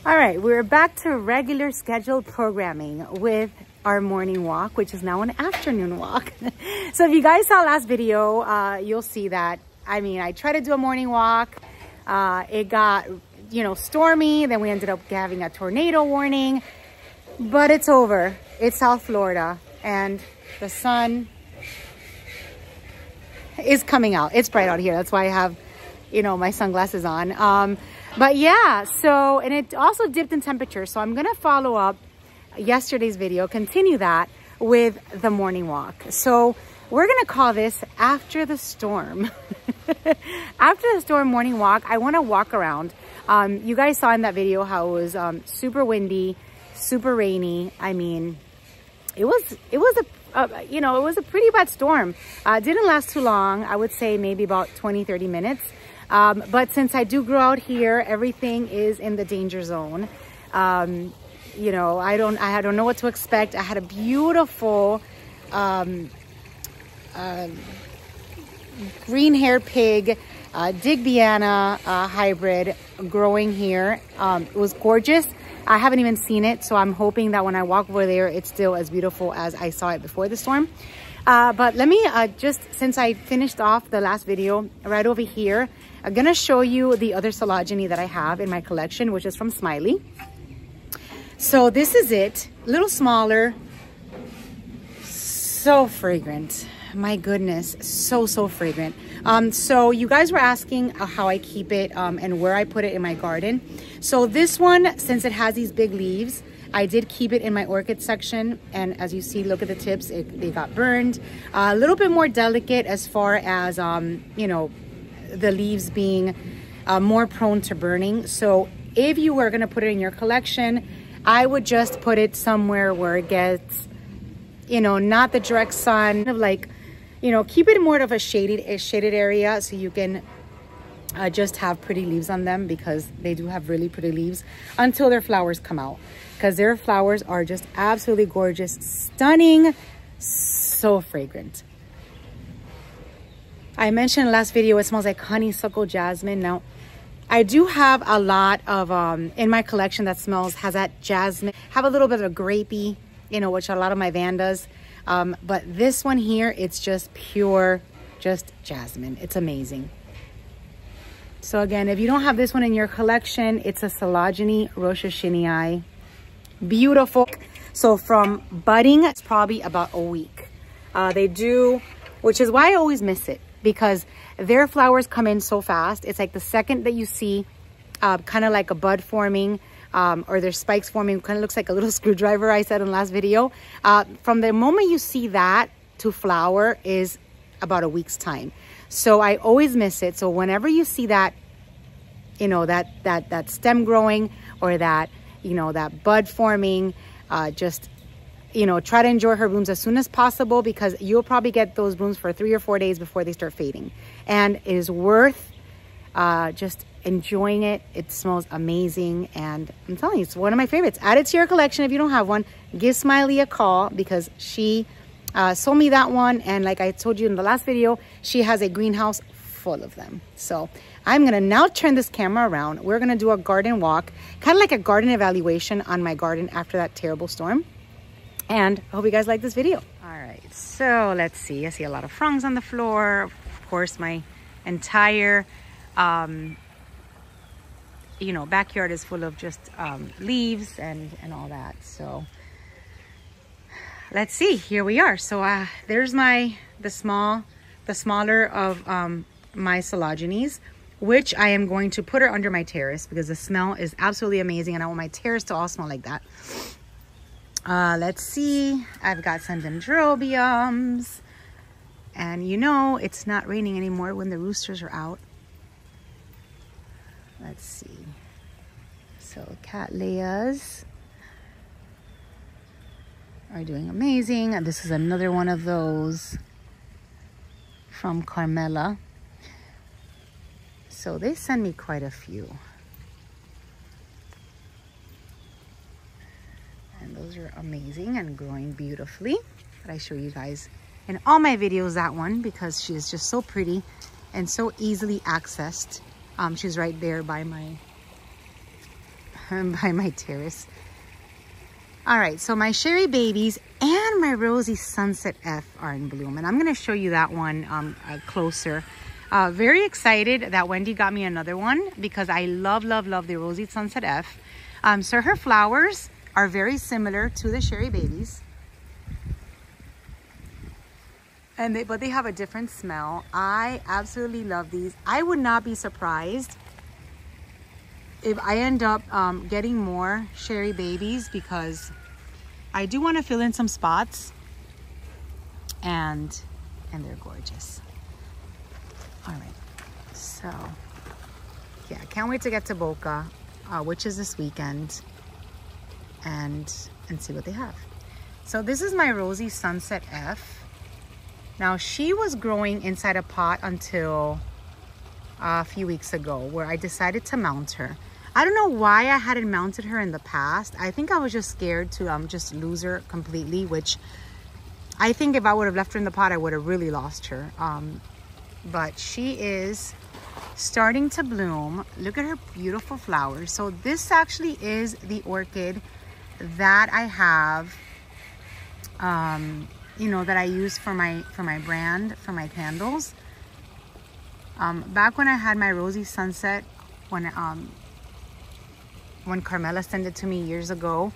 All right, we're back to regular scheduled programming with our morning walk, which is now an afternoon walk. So if you guys saw last video, you'll see that, I mean, I tried to do a morning walk. It got, you know, stormy. Then we ended up having a tornado warning, but it's over. It's South Florida and the sun is coming out. It's bright out here. That's why I have, you know, my sunglasses on. But yeah, so, and it also dipped in temperature. So I'm going to follow up yesterday's video, continue that with the morning walk. So we're going to call this After the Storm. After the Storm morning walk. I want to walk around. You guys saw in that video how it was super windy, super rainy. I mean, it was you know, it was a pretty bad storm. Didn't last too long. I would say maybe about 20-30 minutes. But since I do grow out here, everything is in the danger zone. You know, I don't know what to expect. I had a beautiful green hair pig, Digbyana hybrid growing here. It was gorgeous. I haven't even seen it, so I'm hoping that when I walk over there, it's still as beautiful as I saw it before the storm. But let me just, since I finished off the last video, right over here, I'm gonna show you the other Sologeny that I have in my collection, which is from Smiley. So this is it, a little smaller, so fragrant. My goodness, so fragrant. So you guys were asking how I keep it and where I put it in my garden. So this one, since it has these big leaves, I did keep it in my orchid section, and as you see, look at the tips, they got burned. A little bit more delicate as far as you know, the leaves being more prone to burning. So if you were gonna put it in your collection, I would just put it somewhere where it gets, you know, not the direct sun, like, you know, keep it more of a shaded area so you can just have pretty leaves on them, because they do have really pretty leaves until their flowers come out, because their flowers are just absolutely gorgeous, stunning, so fragrant. I mentioned in the last video, it smells like honeysuckle jasmine. Now, I do have a lot of, in my collection that has that jasmine, have a little bit of grapey, you know, which a lot of my Van does. But this one here, it's just pure, just jasmine. It's amazing. So again, if you don't have this one in your collection, it's a Sologeny Rocheshinii. Beautiful. So from budding, it's probably about a week. They do, which is why I always miss it, because their flowers come in so fast. It's like the second that you see kind of like a bud forming, or their spikes forming, kind of looks like a little screwdriver, I said in the last video. From the moment you see that to flower is about a week's time. So I always miss it. So whenever you see that, you know, that stem growing, or that, you know, that bud forming, just, you know, try to enjoy her blooms as soon as possible, because you'll probably get those blooms for 3 or 4 days before they start fading. And it is worth just enjoying it. It smells amazing, and I'm telling you, it's one of my favorites. Add it to your collection if you don't have one. Give Smiley a call, because she sold me that one, and like I told you in the last video, she has a greenhouse full of them. So I'm gonna now turn this camera around. We're gonna do a garden walk, kind of like a garden evaluation on my garden after that terrible storm. And I hope you guys like this video. All right, so let's see. I see a lot of fronds on the floor. Of course, my entire you know, backyard is full of just leaves and all that. So let's see, here we are. So there's the smaller of my Sologenes, which I am going to put her under my terrace, because the smell is absolutely amazing, and I want my terrace to all smell like that. Let's see, I've got some dendrobiums, and you know, it's not raining anymore when the roosters are out. Let's see. So Cattleyas are doing amazing. And this is another one of those from Carmela. So they send me quite a few. And those are amazing and growing beautifully. But I show you guys in all my videos that one, because she is just so pretty and so easily accessed. She's right there by my by my terrace. All right, so my Sherry Babies and my Rosy Sunset F are in bloom, and I'm going to show you that one closer. Very excited that Wendy got me another one because I love the Rosy Sunset F. So her flowers are very similar to the Sherry Babies, and but they have a different smell. I absolutely love these. I would not be surprised if I end up getting more Sherry Babies because I do want to fill in some spots, and they're gorgeous. All right, so yeah, I can't wait to get to Boca, which is this weekend, and see what they have. So this is my Rosy Sunset F. Now she was growing inside a pot until a few weeks ago, where I decided to mount her. I don't know why I hadn't mounted her in the past. I think I was just scared to just lose her completely, which I think if I would have left her in the pot, I would have really lost her. But she is starting to bloom. Look at her beautiful flowers. So this actually is the orchid that I have, you know, that I use for my brand, for my candles. Back when I had my Rosy Sunset, when Carmela sent it to me years ago,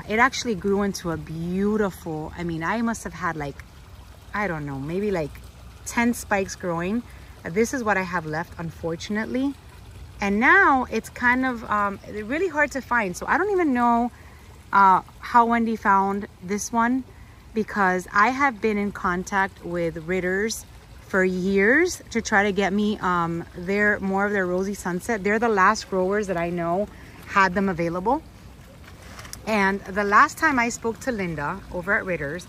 it actually grew into a beautiful, I mean, I must have had like, I don't know, maybe like 10 spikes growing. This is what I have left, unfortunately. And now it's kind of really hard to find. So I don't even know how Wendy found this one, because I have been in contact with Ritter's for years to try to get me more of their Rosy Sunset. They're the last growers that I know had them available. And the last time I spoke to Linda over at Ritter's,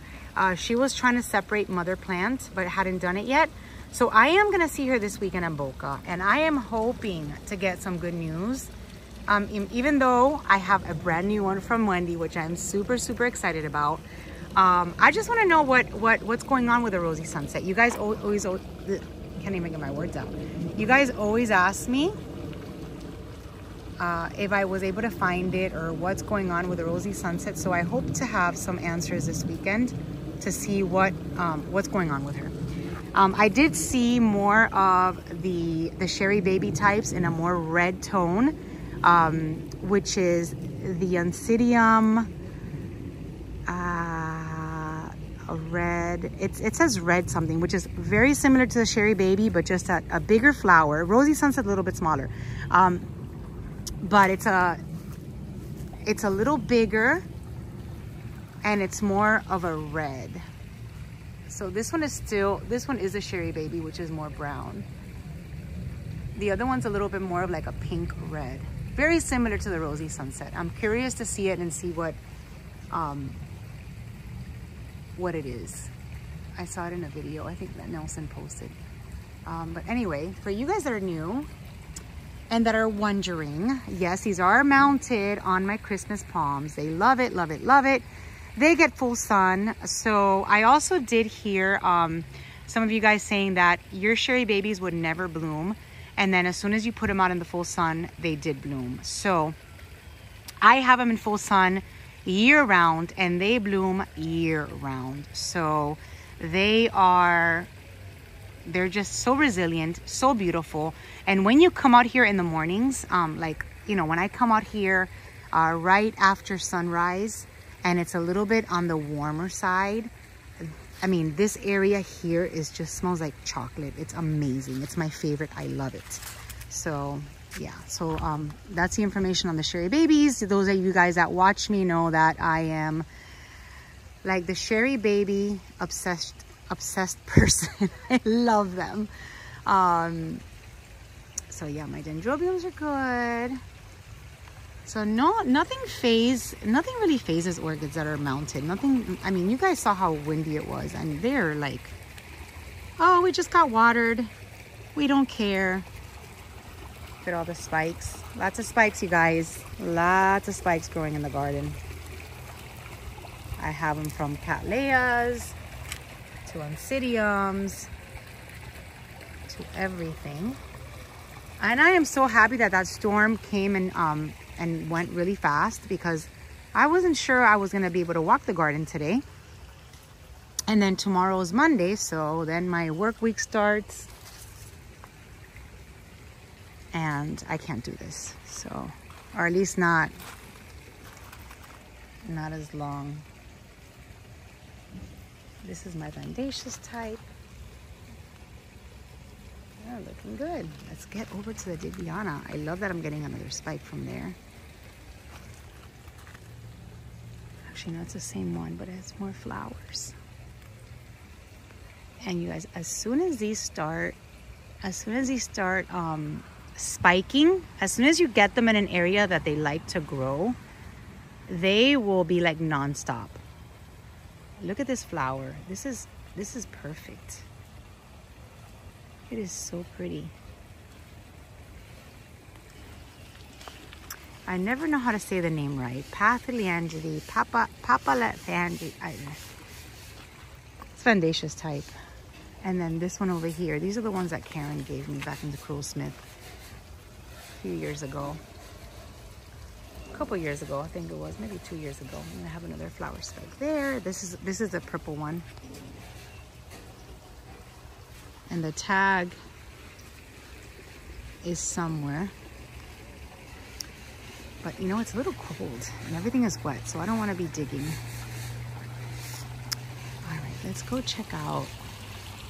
she was trying to separate mother plants, but hadn't done it yet. So I am gonna see her this weekend in Boca, and I am hoping to get some good news. Even though I have a brand new one from Wendy, which I'm super excited about. I just want to know what's going on with the Rosy Sunset. You guys always can't even get my words out. You guys always ask me if I was able to find it or what's going on with the Rosy Sunset. So I hope to have some answers this weekend to see what's going on with her. I did see more of the Sherry Baby types in a more red tone, which is the Oncidium red. It says red something, which is very similar to the Sherry Baby, but just a bigger flower. Rosy Sunset a little bit smaller, but it's a little bigger, and it's more of a red. So this one is a Sherry Baby, which is more brown. The other one's a little bit more of like a pink red, very similar to the Rosy Sunset. I'm curious to see it and see what it is. I saw it in a video, I think that Nelson posted. But anyway, for you guys that are new and that are wondering, yes, these are mounted on my Christmas palms. They love it, love it, love it. They get full sun. So I also did hear some of you guys saying that your Sherry Babies would never bloom, and then as soon as you put them out in the full sun, they did bloom. So I have them in full sun year round, and they bloom year round. So they're just so resilient, so beautiful. And when you come out here in the mornings, like, you know, when I come out here right after sunrise, and it's a little bit on the warmer side, I mean, this area here just smells like chocolate. It's amazing. It's my favorite. I love it. So yeah, so that's the information on the Sherry Babies. Those of you guys that watch me know that I am like the Sherry Baby obsessed person. I love them. So yeah, my dendrobiums are good. So nothing really phases orchids that are mounted. Nothing. I mean, you guys saw how windy it was. I mean, they're like, oh, we just got watered. We don't care. Look at all the spikes. Lots of spikes, you guys. Lots of spikes growing in the garden. I have them from Cattleyas to Oncidiums to everything. And I am so happy that storm came and and went really fast because I wasn't sure I was gonna be able to walk the garden today. And then tomorrow is Monday, so then my work week starts. And I can't do this, so, or at least not as long. This is my Bandaceous type. Yeah, looking good. Let's get over to the Digbyana. I love that I'm getting another spike from there. Actually, no, it's the same one, but it has more flowers. And you guys, as soon as these start spiking, as soon as you get them in an area that they like to grow, they will be like non-stop. Look at this flower. This is perfect. It is so pretty. I never know how to say the name right. Pathaliangeli, Papalangeli. It's Bandaceous type. And then this one over here. These are the ones that Karen gave me back in the Crowsmith a few years ago. A couple years ago, I think it was, maybe 2 years ago. I'm gonna have another flower spike there. This is a purple one. And the tag is somewhere. But you know, it's a little cold and everything is wet, so I don't want to be digging. All right, let's go check out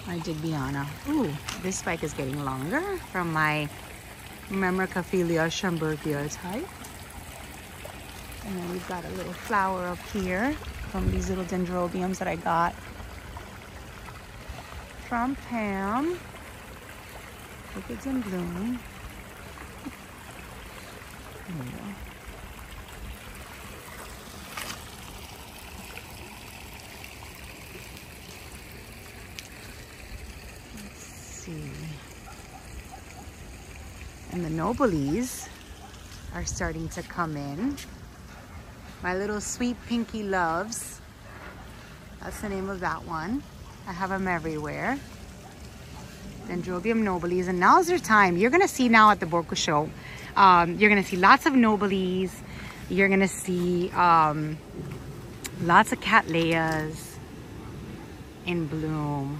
my Digbyana. Ooh, this spike is getting longer from my Memoricophilia Schomburgia type. And then we've got a little flower up here from these little dendrobiums that I got from Pam. Look, it's in bloom. There we go. Let's see. And the Nobiles are starting to come in. My little sweet pinky loves. That's the name of that one. I have them everywhere. Dendrobium nobilis, and now's your time. You're gonna see now at the Borka show. You're gonna see lots of nobilis. You're gonna see lots of cattleyas in bloom.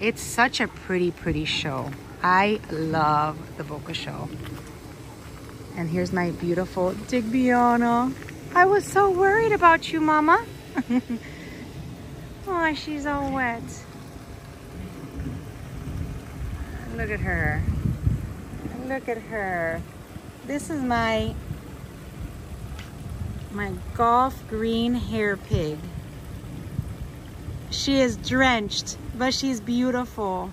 It's such a pretty show. I love the Borka show. And here's my beautiful Digbyana. I was so worried about you, Mama. Oh, she's all wet. Look at her. Look at her. This is my golf green hair pig. She is drenched, but she's beautiful.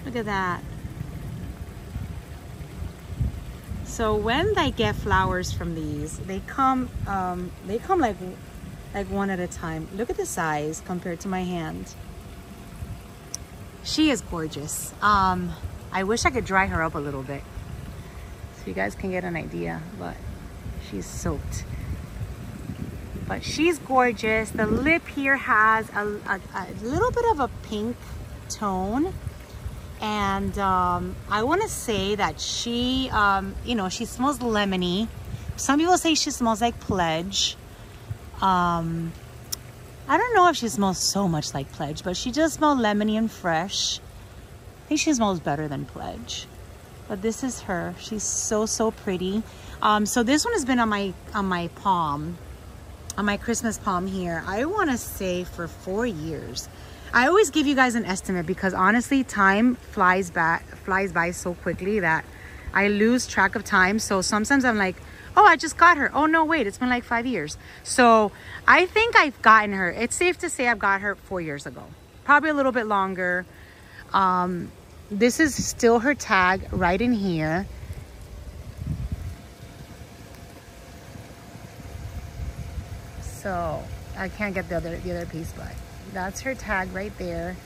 Look at that. So when I get flowers from these, they come like one at a time. Look at the size compared to my hand. She is gorgeous. I wish I could dry her up a little bit so you guys can get an idea, but she's soaked. But she's gorgeous. The lip here has a little bit of a pink tone. And I want to say that she, you know, she smells lemony. Some people say she smells like Pledge. I don't know if she smells so much like Pledge, but she does smell lemony and fresh. I think she smells better than Pledge. But this is her. She's so pretty. So this one has been on my palm, on my Christmas palm here. I want to say for 4 years. I always give you guys an estimate because honestly, time flies by so quickly that I lose track of time. So sometimes I'm like, oh, I just got her. Oh no, wait, it's been like 5 years. So I think I've gotten her. It's safe to say I've got her 4 years ago, probably a little bit longer. This is still her tag right in here. So I can't get the other piece, but that's her tag right there.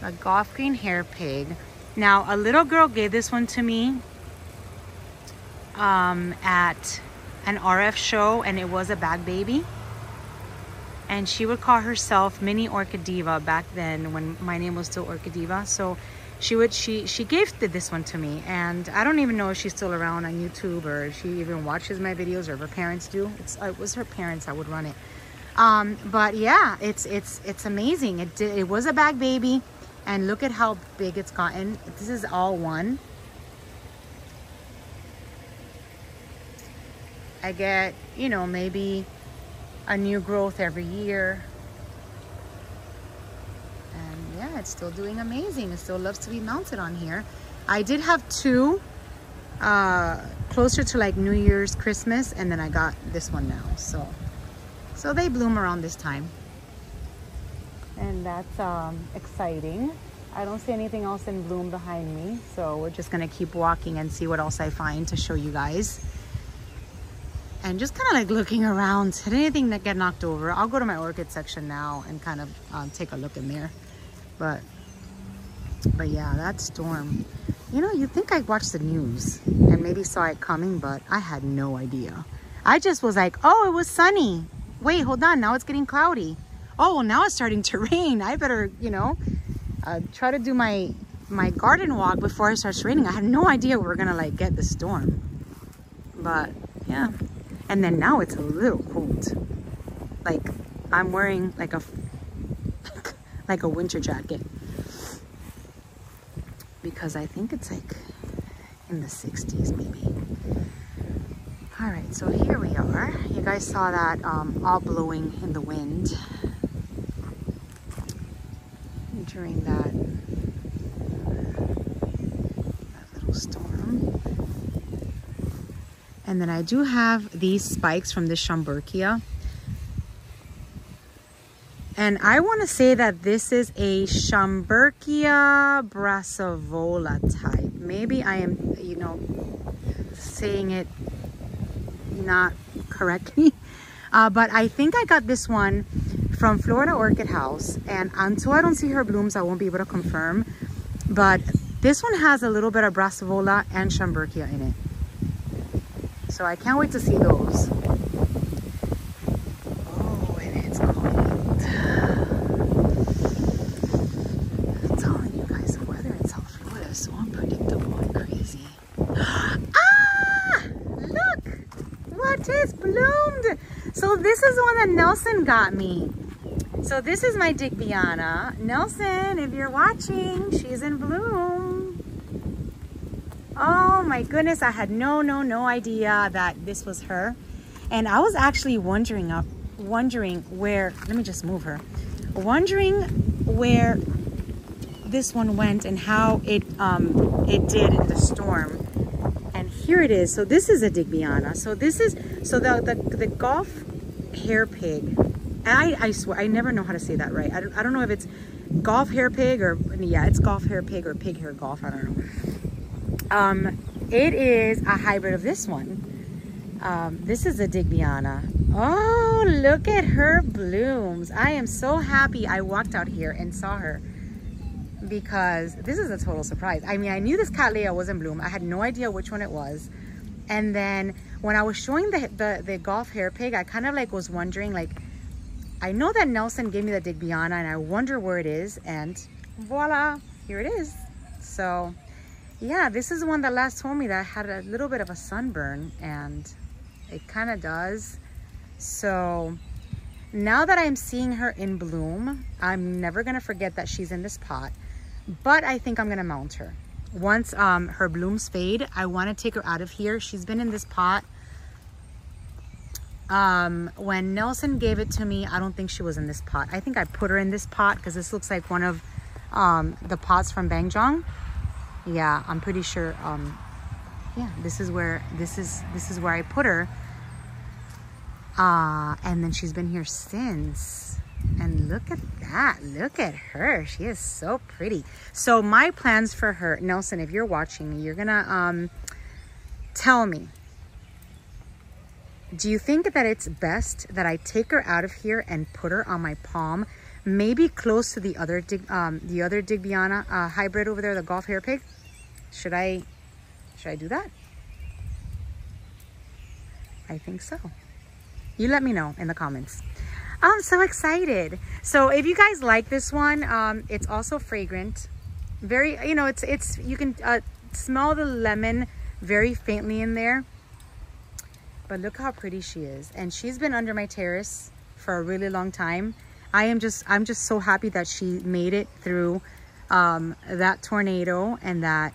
A golf green hair pig. Now, a little girl gave this one to me at an RF show, and it was a bag baby. And she would call herself Mini Orchid Diva back then when my name was still Orchid Diva. So she gifted this one to me, and I don't even know if she's still around on YouTube or if she even watches my videos, or if her parents do. It was her parents that would run it. But yeah, it's amazing. It was a bag baby, and look at how big it's gotten. This is all one. I get, you know, maybe a new growth every year. And yeah, it's still doing amazing. It still loves to be mounted on here. I did have two closer to like New Year's, Christmas, and then I got this one now. So they bloom around this time. And that's exciting. I don't see anything else in bloom behind me, so we're just gonna keep walking and see what else I find to show you guys. And just kind of like looking around. Did anything that get knocked over? I'll go to my orchid section now and kind of take a look in there. But yeah, that storm. You know, you'd think I'd watch the news and maybe saw it coming, but I had no idea. I just was like, oh, it was sunny. Wait, hold on, now it's getting cloudy. Oh, well, now it's starting to rain. I better, you know, try to do my garden walk before it starts raining. I had no idea we were gonna like get the storm. But yeah. And then now it's a little cold. Like I'm wearing like a winter jacket, because I think it's like in the 60s maybe. All right, so here we are. You guys saw that all blowing in the wind during that little storm. And then I do have these spikes from the Schomburgkia. And I want to say that this is a Schomburgkia brassavola type. Maybe I am, you know, saying it not correctly. But I think I got this one from Florida Orchid House. And until I don't see her blooms, I won't be able to confirm. But this one has a little bit of brassavola and Schomburgkia in it. So I can't wait to see those. Oh, and it's cold. I'm telling you guys, the weather in South Florida is so unpredictable and crazy. Ah! Look! What is bloomed? So this is the one that Nelson got me. So this is my Digbyana. Nelson, if you're watching, she's in bloom. Oh my goodness, I had no idea that this was her. And I was actually wondering where, let me just move her. Wondering where this one went and how it did in the storm. And here it is. So this is a Digbyana. So this is, so the Gulf hair pig. And I swear, I never know how to say that right. I don't know if it's Gulf hair pig or, yeah, it's Gulf hair pig or pig hair Gulf, I don't know. It is a hybrid of this one. This is a Digbyana. Oh, look at her blooms. I am so happy I walked out here and saw her, because this is a total surprise. I mean, I knew this Cattleya was in bloom. I had no idea which one it was. And then when I was showing the Gulf hair pig, I kind of like was wondering, like, I know that Nelson gave me the Digbyana and I wonder where it is, and voila, here it is. So yeah, this is the one that last told me that had a little bit of a sunburn, and it kind of does. So now that I'm seeing her in bloom, I'm never gonna forget that she's in this pot, but I think I'm gonna mount her. Once her blooms fade, I wanna take her out of here. She's been in this pot. When Nelson gave it to me, I don't think she was in this pot. I think I put her in this pot because this looks like one of the pots from Bangjong. Yeah, I'm pretty sure. Yeah, this is where I put her. And then she's been here since. And look at that. Look at her. She is so pretty. So my plans for her, Nelson, if you're watching, you're gonna tell me. Do you think that it's best that I take her out of here and put her on my palm, maybe close to the other Digbyana hybrid over there, the Gulf hair pig? Should I do that? I think so. You let me know in the comments. I'm so excited. So if you guys like this one, it's also fragrant. Very, you know, it's you can smell the lemon very faintly in there. But look how pretty she is. And she's been under my terrace for a really long time. I'm just so happy that she made it through that tornado and that,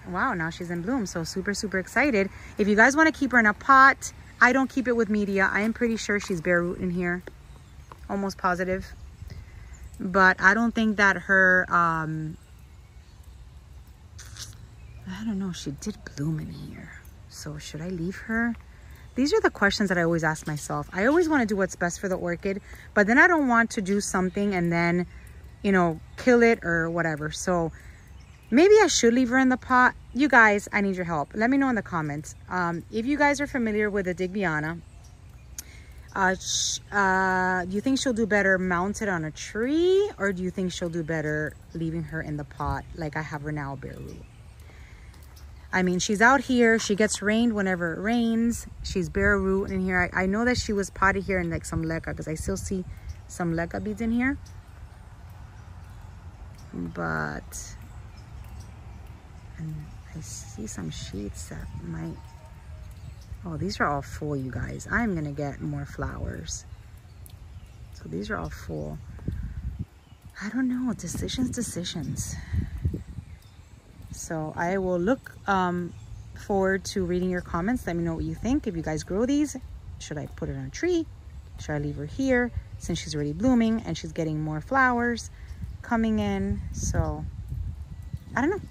wow, now she's in bloom. So super, super excited. If you guys want to keep her in a pot, I don't keep it with media. I am pretty sure she's bare root in here. Almost positive. But I don't think that her, I don't know, she did bloom in here. So should I leave her? These are the questions that I always ask myself. I always want to do what's best for the orchid, but then I don't want to do something and then, you know, kill it or whatever. So maybe I should leave her in the pot. You guys, I need your help. Let me know in the comments. If you guys are familiar with the Digbyana, do you think she'll do better mounted on a tree, or do you think she'll do better leaving her in the pot like I have her now, bare root? I mean, she's out here. She gets rained whenever it rains. She's bare root in here. I know that she was potted here in like some leca, because I still see some leca beads in here. But and I see some sheets that might... Oh, these are all full, you guys. I'm going to get more flowers. So these are all full. I don't know. Decisions. So I will look forward to reading your comments. Let me know what you think. If you guys grow these, should I put it on a tree? Should I leave her here since she's already blooming and she's getting more flowers coming in? So I don't know.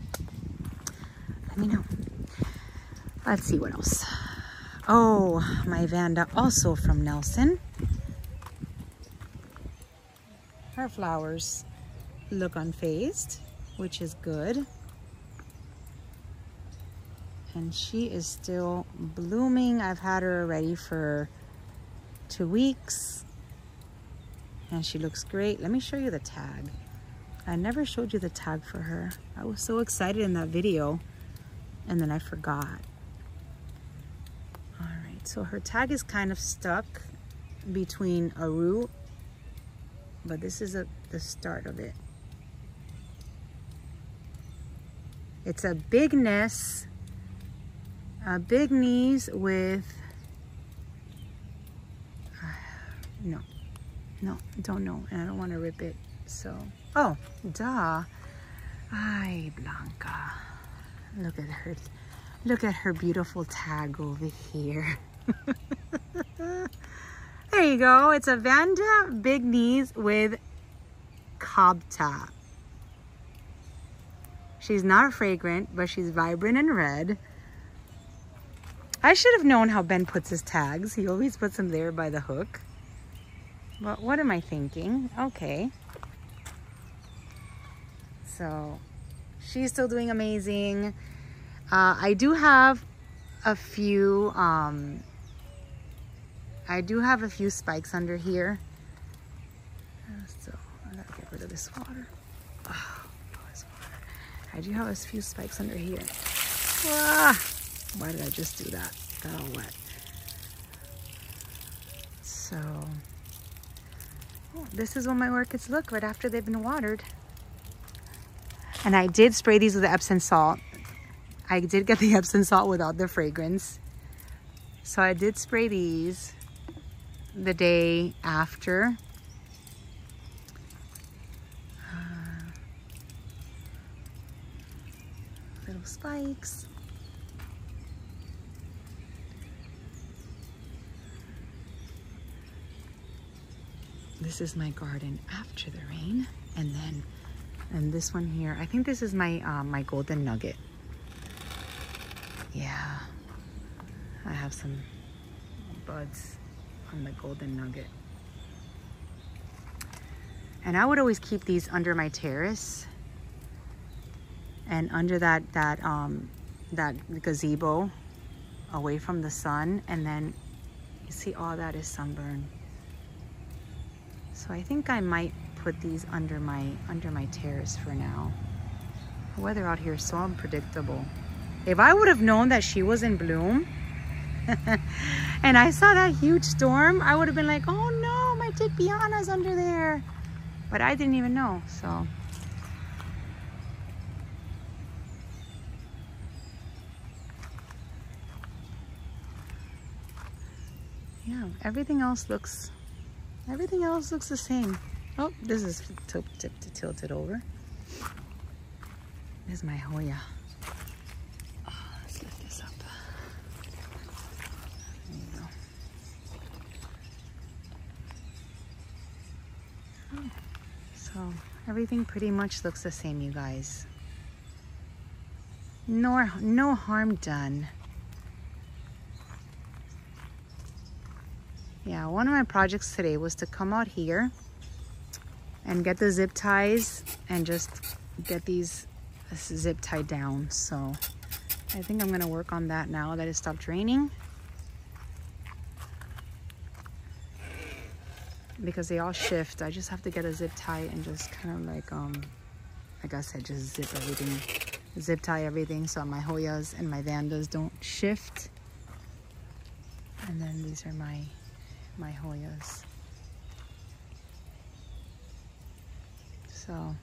Let me know. Let's see what else. Oh, my Vanda, also from Nelson. Her flowers look unfazed, which is good. And she is still blooming. I've had her already for 2 weeks. And she looks great. Let me show you the tag. I never showed you the tag for her. I was so excited in that video. And then I forgot. All right, so her tag is kind of stuck between a root. But this is the start of it. It's a bigness. Big knees with, no, don't know. And I don't want to rip it. So, oh, duh. Ay, Blanca. Look at her beautiful tag over here. There you go. It's a Vanda Big Knees with cob top. She's not fragrant, but she's vibrant and red. I should have known how Ben puts his tags. He always puts them there by the hook. But what am I thinking? Okay. So she's still doing amazing. I do have a few spikes under here. So I gotta get rid of this water. Oh, this water. I do have a few spikes under here. Ah, why did I just do that? Got all wet. So this is what my orchids look right after they've been watered. And I did spray these with the Epsom salt. I did get the Epsom salt without the fragrance. So I did spray these the day after. Little spikes. This is my garden after the rain. And this one here, I think this is my my golden nugget. Yeah, I have some buds on the golden nugget. And I would always keep these under my terrace and under that gazebo away from the sun. And then you see all that is sunburn. So I think I might put these under my terrace for now. The weather out here is so unpredictable. If I would have known that she was in bloom and I saw that huge storm, I would have been like, oh no, my Digbyana's under there. But I didn't even know, so. yeah, everything else looks the same. Oh, this is tilted over. This is my Hoya. Oh, let's lift this up. There you go. Oh, so everything pretty much looks the same, you guys. No harm done. Yeah, one of my projects today was to come out here and get the zip ties and just get these zip tied down. So I think I'm gonna work on that now that it stopped raining, because they all shift. I just have to get a zip tie and just kind of like I said, just zip tie everything so my Hoyas and my Vandas don't shift. And then these are my Hoyas. So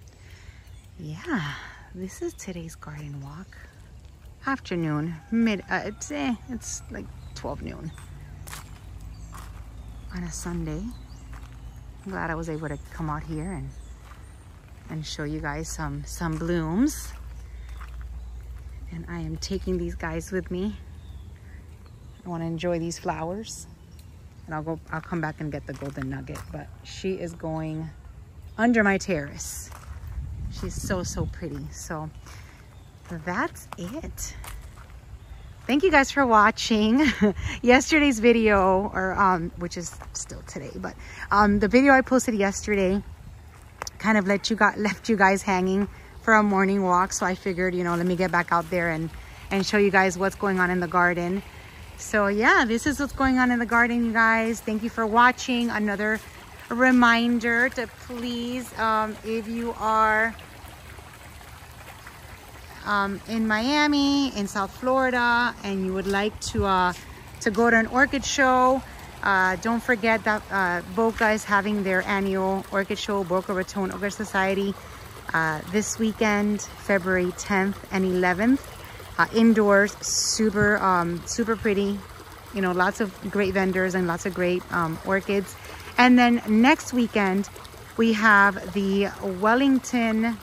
yeah, this is today's garden walk. Afternoon, it's like 12 noon on a Sunday. I'm glad I was able to come out here and show you guys some blooms. And I am taking these guys with me. I want to enjoy these flowers. And I'll come back and get the golden nugget, but she is going under my terrace. She's so pretty. So that's it. Thank you guys for watching yesterday's video, or which is still today, but the video I posted yesterday kind of left you guys hanging for a morning walk. So I figured, you know, let me get back out there and show you guys what's going on in the garden. So yeah, this is what's going on in the garden, you guys. Thank you for watching. Another reminder to please, if you are in Miami, in South Florida, and you would like to go to an orchid show, don't forget that Boca is having their annual orchid show, Boca Raton Orchid Society, this weekend, February 10th and 11th. Indoors, super pretty, you know, lots of great vendors and lots of great orchids. And then next weekend we have the Wellington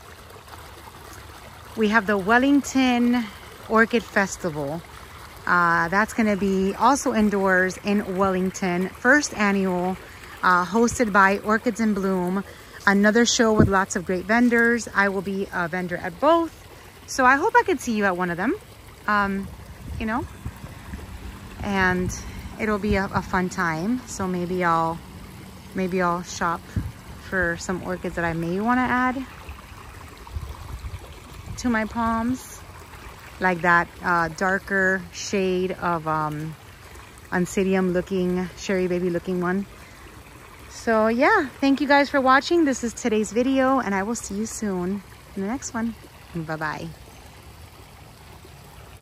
Orchid Festival. That's going to be also indoors in Wellington, first annual, hosted by Orchids in Bloom. Another show with lots of great vendors. I will be a vendor at both. So I hope I could see you at one of them, you know, and it'll be a fun time. So maybe I'll shop for some orchids that I may want to add to my palms, like that darker shade of Oncidium looking, Sherry Baby looking one. So yeah, thank you guys for watching. This is today's video, and I will see you soon in the next one. Bye-bye.